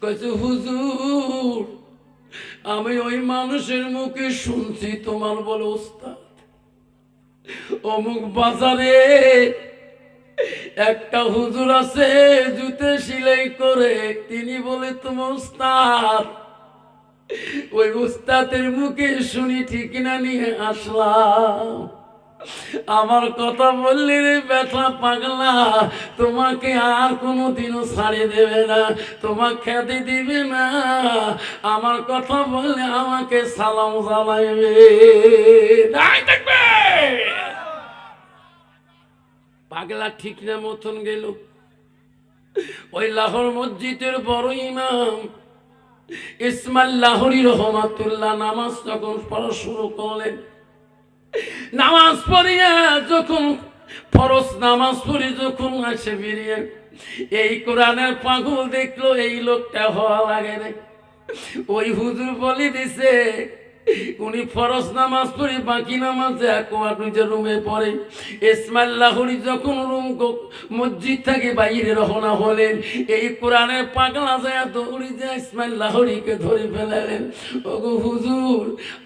কইছে হুজুর আমি ওই মানুষের মুখে শুনছি তোমার বলে ওস্তাদ অমুক বাজারে একটা হুজুর আছে জুতে সেলাই করে, তিনি বলে তোমার উস্তাদ। ওই উস্তাদের মুখে শুনি ঠিক না নিয়ে আসলাম। আমার কথা বললি রে বেটা পাগলা, তোমাকে আর কোনোদিনও ছাড়িয়ে দেবে না, তোমাকে খেতে দিবে না। আমার কথা বললে আমাকে সালাম জানাইবে। পাগলা ঠিক না মতন গেল। ওই লাহোর মসজিদের বড় ইমাম ইসমাইল লাহোরী রহমাতুল্লাহ নামাজ যখন পড়া শুরু করলেন, নামাজ পড়িয়া যখন ফরজ নামাজ পড়ি যখন আসে বেরিয়ে এই কোরআনের পাগল দেখলো এই লোকটা হওয়া লাগে রে। ওই হুজুর বলে দিছে উনি ফরজ নামাজ পড়ে বাকি নামাজে যে রুমে পড়ে। ইসমাইল লাহোরী যখন রুম মসজিদ থেকে বাইরে রওনা হলেন, এই কোরআনের পাগলা যায় দৌড়ি যায় ইসমাইল লাহোরীকে ধরে ফেলালেন। ওগো হুজুর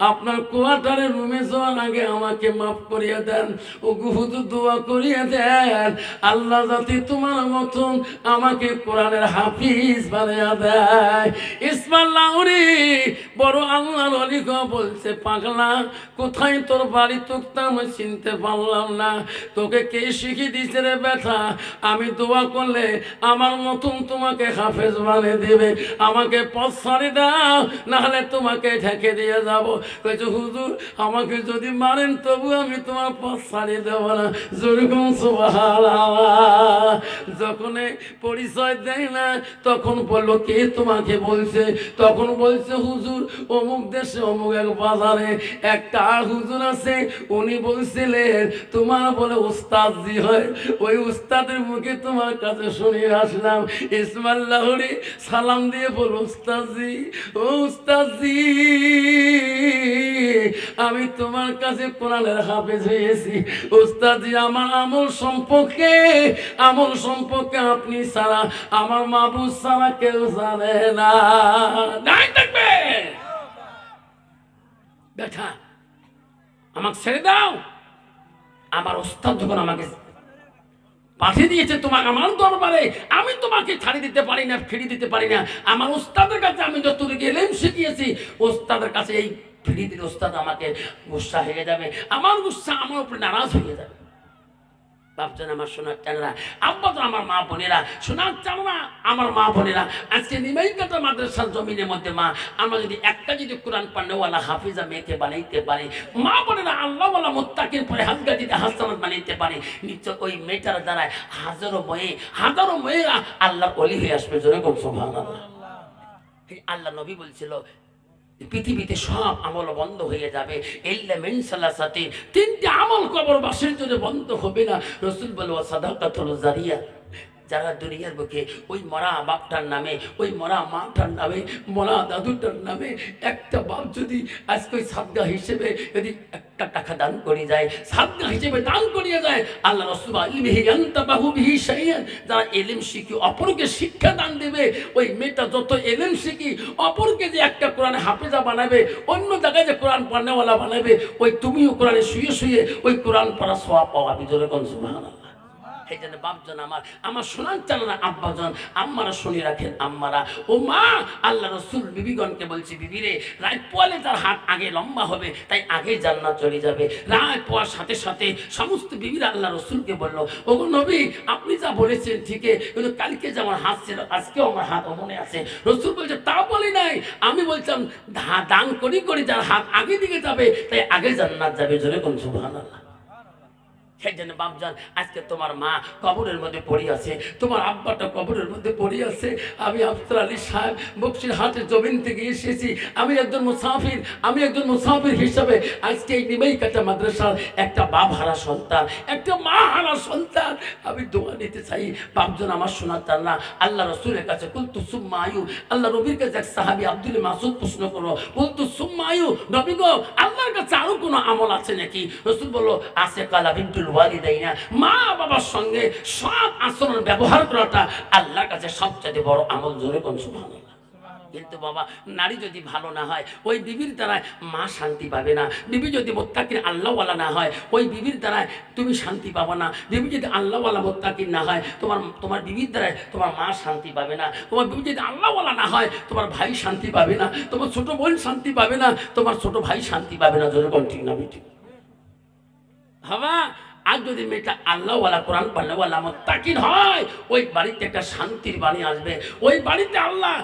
আপনার কোয়ার্টারের রুমে যাওয়ার আগে আমাকে মাফ করিয়া দেন। ওগো হুজুর দোয়া করিয়া দেন আল্লাহ যাতে তোমার মতন আমাকে কোরআনের হাফিজ বানাইয়া দেয়। ইসমাইল লাহোরী বড় আল্লাহর ওলি বলছে পাগলা কোথায় তোর বাড়ি? তোকে আমি চিনতে পারলাম না, তোকে কে শিখিয়ে দিয়েছে রে বেটা? আমি দোয়া করলে আমার মতন তোমাকে হাফেজ বানিয়ে দেবে, আমাকে পথ ছাড়ি দাও, নাহলে তোমাকে ঢেকে দিয়ে যাবো। কইছে হুজুর আমাকে যদি মারেন তবু আমি তোমার পথ ছাড়িয়ে দেবো না। যেরকম সুবহানাল্লাহ। যখন পরিচয় দেয় না তখন বললো কে তোমাকে বলছে? তখন বলছে হুজুর অমুক দেশে অমুক এক বাজারে একটা হুজুর আছে, উনি বলছিলেন তোমার বলে উস্তাদজি হয়, ওই উস্তাদের মুখে তোমার কাছে শুনে আসলাম। ইসমাইল লাহোরী সালাম দিয়ে বল উস্তাদজি, ও উস্তাদজি আমি তোমার কাছে কোরআনের হাফেজ হয়েছি। উস্তাদজি আমার আমল সম্পর্কে আপনি ছাড়া আমার মাবুদ ছাড়া কেউ জানে না। নাই থাকবে বেটা আমাকে ছেড়ে দাও। আমার ওস্তাদ যখন আমাকে পাঠিয়ে দিয়েছে তোমাকে আমার দরবারে, আমি তোমাকে ছাড়ি দিতে পারি না, ফিরিয়ে দিতে পারি না। আমার ওস্তাদের কাছে আমি যতটুকু এলেম শিখিয়েছি, ওস্তাদের কাছে এই ফিরিয়ে দিলে ওস্তাদ আমাকে গুসা হয়ে যাবে, আমার গুসা আমার উপরে নারাজ হয়ে যাবে। বাপজন আমার সোনার চানরা, আব্বাজন আমার মা বোনেরা, সোনার চানরা আমার মা বোনেরা, আজকে নিমাইকাটা মাদ্রাসার জমিনের মধ্যে মা আমরা যদি একটা যদি কোরআন পান্ডেওয়ালা হাফিজা মেয়েকে বানাইতে পারি, মা বোনেরা আল্লাহওয়ালা মুত্তাকির পরে হাজগাজিতে হাসানাত বানাইতে পারি, নিশ্চয় ওই মেয়েটার দ্বারায় হাজারো মেয়েরা আল্লাহর ওলি হয়ে আসবে। জোরে বল সুবহানাল্লাহ। আল্লাহ নবী বলছিল পৃথিবীতে সব আমল বন্ধ হয়ে যাবে, তিনটি আমল কবরবাসীর জন্য বন্ধ হবে না। রাসূল বলল সাদাকাতুল জারিয়া, যারা দুনিয়ার বুকে ওই মরা বাপটার নামে, ওই মরা মাটার নামে, মরা দাদুটার নামে একটা বাপ যদি আজকে ওই সাদগা হিসেবে যদি একটা টাকা দান করে যায়, সাদগা হিসেবে দান করিয়ে যায়, আল্লাহ রাসূল ইলমিহি আনতাবাহু বিহি শাইআন, যারা ইলম শিখি অপরকে শিক্ষা দান দেবে, ওই মেয়েটা যত ইলম শিখি অপরকে যে একটা কোরআন হাফেজা বানাবে, অন্য জায়গায় যে কোরআন পড়নেওয়ালা বানাবে, ওই তুমিও কোরআনে শুয়ে শুয়ে ওই কোরআন পড়া সওয়াব পাওয়া। বিজয় কোন সুবহানাল্লাহ। এই জন্য বাপজন আমার শোনার চান না, আব্বাজন আম্মারা শুনে রাখেন। আম্মারা ও মা, আল্লাহ রসুল বিবিগণকে বলছি বিবি রে, রাত পোয়ালে তার হাত আগে লম্বা হবে, তাই আগে জান্নাত চলে যাবে। রাত পোয়ার সাথে সাথে সমস্ত বিবিরা আল্লাহ রসুলকে বললো ওগো নবী আপনি যা বলেছেন ঠিকই, কিন্তু কালকে যে আমার হাত ছিল আজকেও আমার হাত মনে আছে। রসুল বলছে তা বলি নাই, আমি বলছিলাম দান করি যার হাত আগে দিকে যাবে তাই আগে জান্নাত যাবে। জোরে কোন সুবহানাল্লাহ। সেই জন্য বাপজান আজকে তোমার মা কবরের মধ্যে পড়ে আছে, তোমার আব্বাটা কবরের মধ্যে পড়ে আছে। আমি আফতার আলী সাহেব বক্সিরহাটের জমিন থেকে এসেছি, আমি একজন মুসাফির হিসাবে আজকে এই নিমাইকাটা মাদ্রাসার একটা বাপ হারা সন্তান, একটা মা হারা সন্তান, আমি দোয়া নিতে চাই। বাপজন আমার শোনার চান না, আল্লাহ রসুলের কাছে কুলতু সুম্মা আয়ু, আল্লাহ নবীর কাছে এক সাহাবী আব্দুল মাসুদ প্রশ্ন করো, কুলতু সুম্মা আয়ু, নবী গো আল্লাহর কাছে আরো কোনো আমল আছে নাকি? রসুল বলল আছে কালা বিনতুল ওয়ালিদাইনা, মা বাবার সঙ্গে সৎ আচরণ ব্যবহার করাটা আল্লাহর কাছে সবচেয়ে বড় আমল। জোরে কোন সুবহানাল্লাহ। কিন্তু বাবা নারী যদি ভালো না হয় ওই বিবির দ্বারায় মা শান্তি পাবে না। বিবি যদি মোত্তাকির আল্লাহওয়ালা না হয় ওই বিবির দ্বারায় তুমি শান্তি পাবে না। বিবি যদি আল্লাহওয়ালা মোত্তাকির না হয় তোমার বিবির দ্বারায় তোমার মা শান্তি পাবে না। তোমার বিবি যদি আল্লাহওয়ালা না হয় তোমার ভাই শান্তি পাবে না, তোমার ছোট বোন শান্তি পাবে না, তোমার ছোট ভাই শান্তি পাবে না। জোরে কোন ঠিক না বেঠিক? বাবা আর যদি মেয়েটা আল্লাহওয়ালা কোরআন পাল্লাওয়ালা মুত্তাকিন হয় ওই বাড়িতে একটা শান্তির বাণী আসবে। ওই বাড়িতে আল্লাহ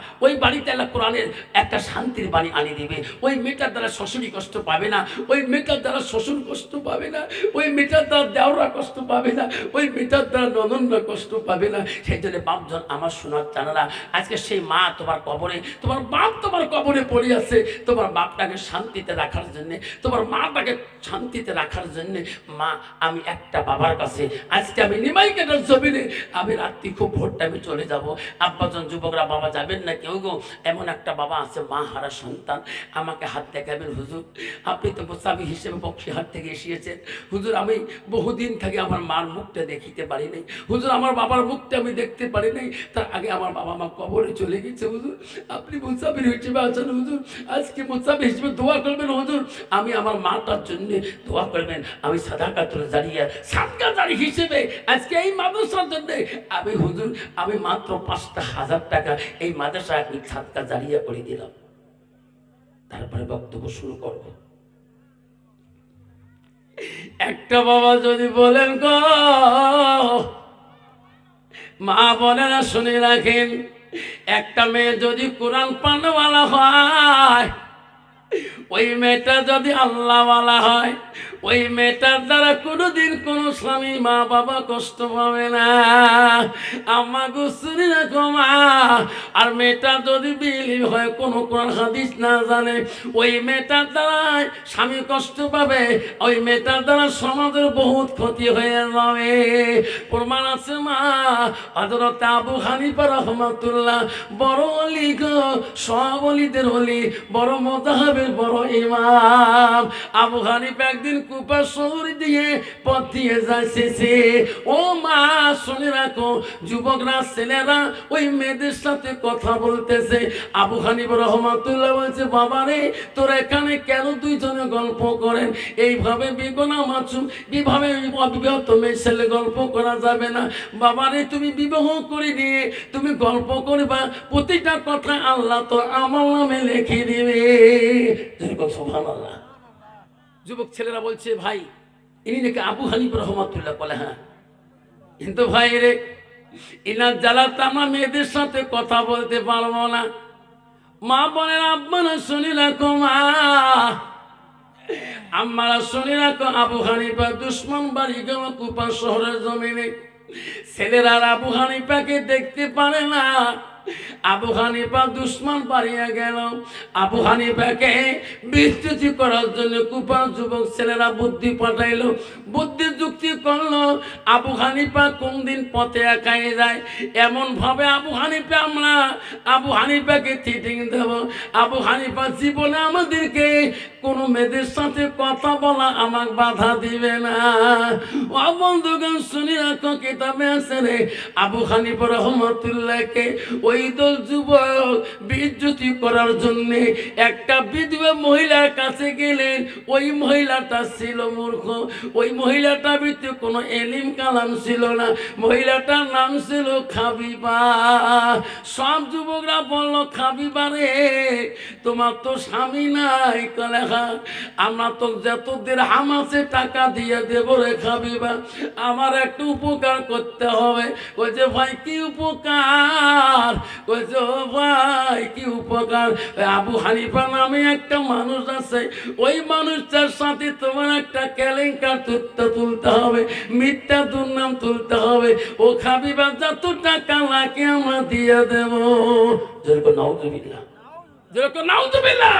কোরআনের একটা শান্তির বাণী আনি দিবে। ওই মেয়েটার দ্বারা শ্বশুরই কষ্ট পাবে না, ওই মেয়েটার দ্বারা শ্বশুর কষ্ট পাবে না, ওই মেয়েটার দ্বারা দেওরা কষ্ট পাবে না, ওই মেয়েটার দ্বারা ননদরা কষ্ট পাবে না। সেই জন্য বাপজন আমার শোনার জানারা আজকে সেই মা তোমার কবরে, তোমার বাপ তোমার কবরে পড়ে আছে, তোমার বাপটাকে শান্তিতে রাখার জন্যে, তোমার মাটাকে শান্তিতে রাখার জন্যে মা আমি একটা বাবার কাছে আজকে আমি নিমাই কাটার জমিনে আমি রাত্রি খুব ভোর টাইমে চলে যাব। আব্বাজন যুবকরা বাবা যাবেন না কেউ গো, এমন একটা বাবা আছে মা হারা সন্তান, আমাকে হাত দেখাবেন হুজুর, আপনি তো মুসাফির হিসেবে বক্সিহাট থেকে এসেছেন হুজুর, আমি বহুদিন থেকে আমার মার মুখটা দেখিতে পারি নাই হুজুর, আমার বাবার মুখটা আমি দেখতে পারি নাই, তার আগে আমার বাবা মা কবরে চলে গেছে হুজুর, আপনি মুসাফির হিসেবে আছেন হুজুর, আজকে মুসাফির হিসেবে দোয়া করবেন হুজুর, আমি আমার মাটার জন্য দোয়া করবেন, আমি সাদাকাতুল জারিয়া সাদকা জারি হিসেবে আজকে এই মাদ্রাসার জন্য আমি হুজুর আমি মাত্র 5,000 টাকা এই মাদ্রাসা আমি সাদকা জারিয়া করে দিলাম। তারপরে বক্তব্য শুরু করব। একটা বাবা যদি বলেন গো মা বলে না শুনে রাখেন, একটা মেয়ে যদি কোরআন পানওয়ালা হয়, ওই মেয়েটা যদি আল্লাহওয়ালা হয়, ওই মেয়েটার দ্বারা কোনোদিন কোনো স্বামী মা বাবা কষ্ট পাবে না। আম্মা গুসুরি রাখো মা। আর মেয়েটা যদি বিলি হয় কোনো কোরআন হাদিস না জানে, ওই মেয়েটার দ্বারা স্বামী কষ্ট পাবে, ওই মেয়েটার দ্বারা সমাজের বহুত ক্ষতি হয়ে যাবে। প্রমাণ আছে মা হযরত আবু হানিফা রাহমাতুল্লাহ বড় অলি গো, সব অলিদের অলি, বড় মাযহাবের বড় ইমাম। আবু হানিফা একদিন কুফা শহর দিয়ে পথ দিয়ে যাচ্ছে। ও মা শুনে রাখো, যুবকরা ছেলেরা ওই মেয়েদের সাথে কথা বলতেছে। আবু হানিফা রাহমাতুল্লাহ বলছে বাবা রে তোরা এখানে কেন দুইজনে গল্প করেন? এইভাবে বেগুনা মাসুম বিভাবে অবিবাহিত মেয়ে ছেলে গল্প করা যাবে না। বাবা রে তুমি বিবাহ করে দিয়ে তুমি গল্প করবা, প্রতিটা কথা আল্লাহ তো আমার নামে লিখে দিবে। সুবহানাল্লাহ। যুবক ছেলেরা বলছে ভাই ইনি নাকি আবু হানিফা রাহমাতুল্লাহ। বলে হ্যাঁ, কিন্তু ভাই রে ইনার জ্বালাতে আমরা মেয়েদের সাথে কথা বলতে পারবো না। মা বলেন আব্বারা শুনি রাখো মা, আম্মারা শুনি রাখো, আবু হানিফা দুশ্মন বাড়ি গেল কুফা শহরের জমিনে। ছেলেরা আবু হানিফাকে দেখতে পারে না। আবু হানিফা দুশ্মন পালিয়ে গেল। আবু হানিফাকে বিস্তৃতি করার জন্য কুফার যুবক ছেলেরা বুদ্ধি পাঠাইলো, বুদ্ধি যুক্তি করলো। আবু হানিফা কোন দিন পথে একাই যায়, এমন ভাবে আবু হানিফাকে চিটিং দেব। আবু হানিফা জীবনে আমাদেরকে কোন মেয়েদের সাথে কথা বলা আমাকে বাধা দিবে না। ও বন্ধুগণ শুনি রাখো, কিতাবে আছে রে আবু হানিফা রাহমাতুল্লাহকে ওই দল যুবক বিদ্যুতি করার জন্য একটা বিধবা মহিলার কাছে গেলেন। ওই মহিলাটা ছিল মূর্খ, ওই মহিলাটা ভিতরে কোনো এলিম কালাম ছিল না, মহিলাটার নাম ছিল খাবিবা। সব যুবকরা বলল খাবিবা রে তোমার তো স্বামী নাই। কলেখা আমরা তো যত দিরহাম আছে টাকা দিয়ে দেব রে খাবিবা, আমার একটু উপকার করতে হবে। ওই যে ভাই কি উপকার? কইছে ও ভাই কি উপকার? আবু হানিফা নামে একটা মানুষ আছে, ওই মানুষটার সাথে তোমার একটা কেলেঙ্কার তথ্য তুলতে হবে, মিথ্যা দুর্নাম তুলতে হবে। ও খাবিবা যত টাকা লাগে আমরা দিয়ে দেব। যেরকম নাউজুবিল্লাহ, যেরকম নাউজুবিল্লাহ।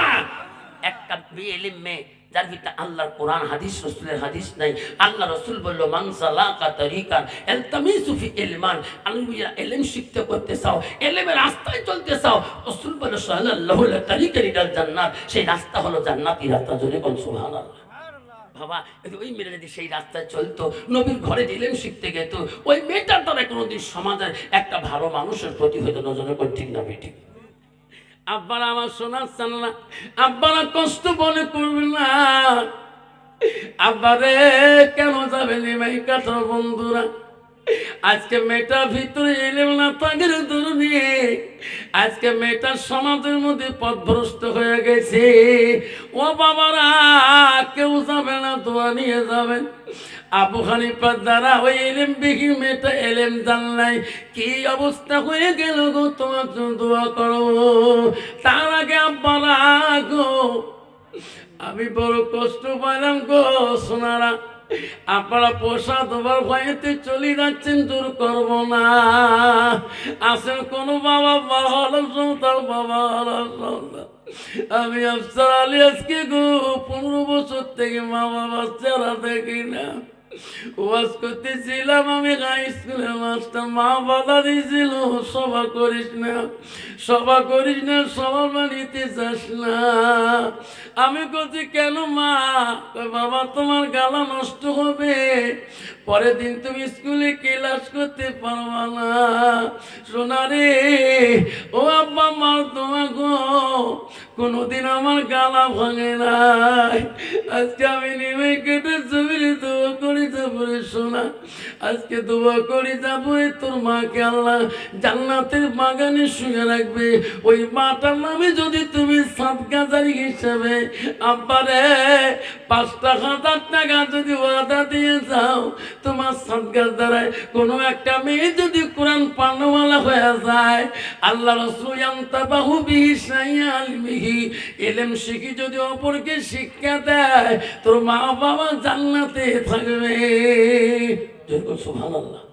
একটা বেইলিম মেয়ে যার ভিতরে আল্লাহর কোরআন হাদিস রাসূলের হাদিস নাই। আল্লাহ রাসূল বলল মান সালাকা তরিকান ইলতামিসু ফি ইলমান, আলমিয়া ইলম শিখতে করতে চাও, ইলমের রাস্তায় চলতে চাও, রাসূল বলল সাল্লাল্লাহু আলাইহি তারিকার ইলাল জান্নাত, সেই রাস্তা হলো জান্নাতি রাস্তা। জোরে বল সুবহানাল্লাহ। বাবা ওই মেয়েটা যদি সেই রাস্তায় চলতো, নবীর ঘরে ইলম শিখতে যেত, ওই মেয়েটার দ্বারা কোনোদিন সমাজের একটা ভালো মানুষের প্রতি হইতো। নজরে কোন ঠিক না বেঠিক? আব্বারা আমার শোনাচ্ছেন না, আব্বারা কষ্ট মনে করবেন না। আব্বারে কেন যাবেন এই কাঠার বন্ধুরা? আজকে মেয়েটার ভিতরে এলেম না তাগের ধরুন, আজকে মেয়েটার সমাজের মধ্যে পথভ্রষ্ট হয়ে গেছে। ও বাবারা, কেউ যাবে না, দোয়া নিয়ে যাবেন। আবু হানিফার দ্বারা ওই এলেম বিহীন মেয়েটা এলেম জান নাই, কি অবস্থা হয়ে গেল গো, তোমার জন্য দোয়া করো। তার আগে আব্বারা গো, আমি বড় কষ্ট পাইলাম গো সোনারা। আপনারা পোষা তোমার ভয়েতে চলে যাচ্ছেন, দূর করব না। আসেন কোন বাবা ভালো সন্তান, বাবা ভালো সন্তান। আমি আফসার আলী আজকে গো 15 বছর থেকে মা বাবার চেহারা দেখি না। ওয়াজ করতেছিলাম আমি হাই স্কুলের মাস্টার, মা বাধা দিয়েছিল, সভা করিস না, সভা করিস না, সভা বানিতে চাস না। আমি বলছি কেন মা? বাবা তোমার গালা নষ্ট হবে, পরের দিন তুমি স্কুলে ক্লাস করতে পারবা না। সোনা রে, ও আব্বা মার তোমার গো, কোনোদিন আমার গালা ভাঙে নাই। আজকে আমি নেমে কেটে জমিরে দোয়া করি যাবরে সোনা, আজকে দোয়া করি যাবরে তোর মাকে আল্লাহ জান্নাতের বাগানে শুয়ে রাখবে। ওই মাটার নামে যদি তুমি সাদকা জারি হিসাবে আব্বারে 5,000 টাকা যদি ওয়াদা দিয়ে যাও, তোমার সাদকার দ্বারায় কোনো একটা মেয়ে যদি কোরআন পানওয়ালা হয়ে যায়, আল্লাহ রাসূল ইয়ান্তাবাহু বিহি শাইআ আলমিহি, ইলম শিখি যদি অপরকে শিক্ষা দেয়, তোর মা বাবা জান্নাতে থাকবে। সুবহানাল্লাহ।